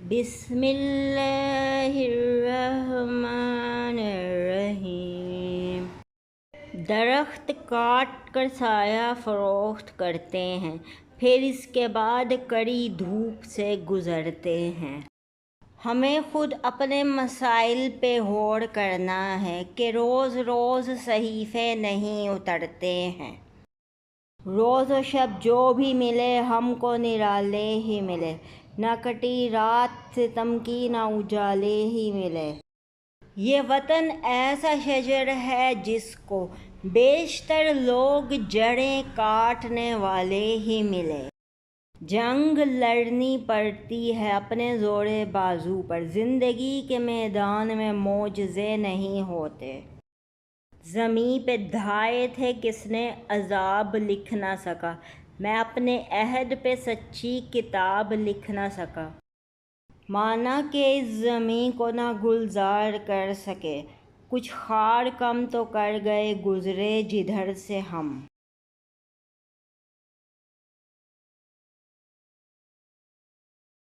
بسم اللہ الرحمن الرحیم۔ درخت کاٹ کر سایہ فروخت کرتے ہیں، پھر اس کے بعد کڑی دھوپ سے گزرتے ہیں۔ ہمیں خود اپنے مسائل پہ غور کرنا ہے کہ روز روز صحیفے نہیں اترتے ہیں۔ روز و شب جو بھی ملے ہم کو نرالے ہی ملے، نہ کٹی رات ستم کی نہ اجالے ہی ملے۔ یہ وطن ایسا شجر ہے جس کو بیشتر لوگ جڑیں کاٹنے والے ہی ملے۔ جنگ لڑنی پڑتی ہے اپنے زور بازو پر، زندگی کے میدان میں معجزے نہیں ہوتے۔ زمیں پہ دھائے تھے کس نے عذاب لکھ نہ سکا، میں اپنے عہد پہ سچی کتاب لکھ نہ سکا۔ مانا کہ اس زمیں کو نہ گلزار کر سکے، کچھ خار کم تو کر گئے گزرے جدھر سے ہم۔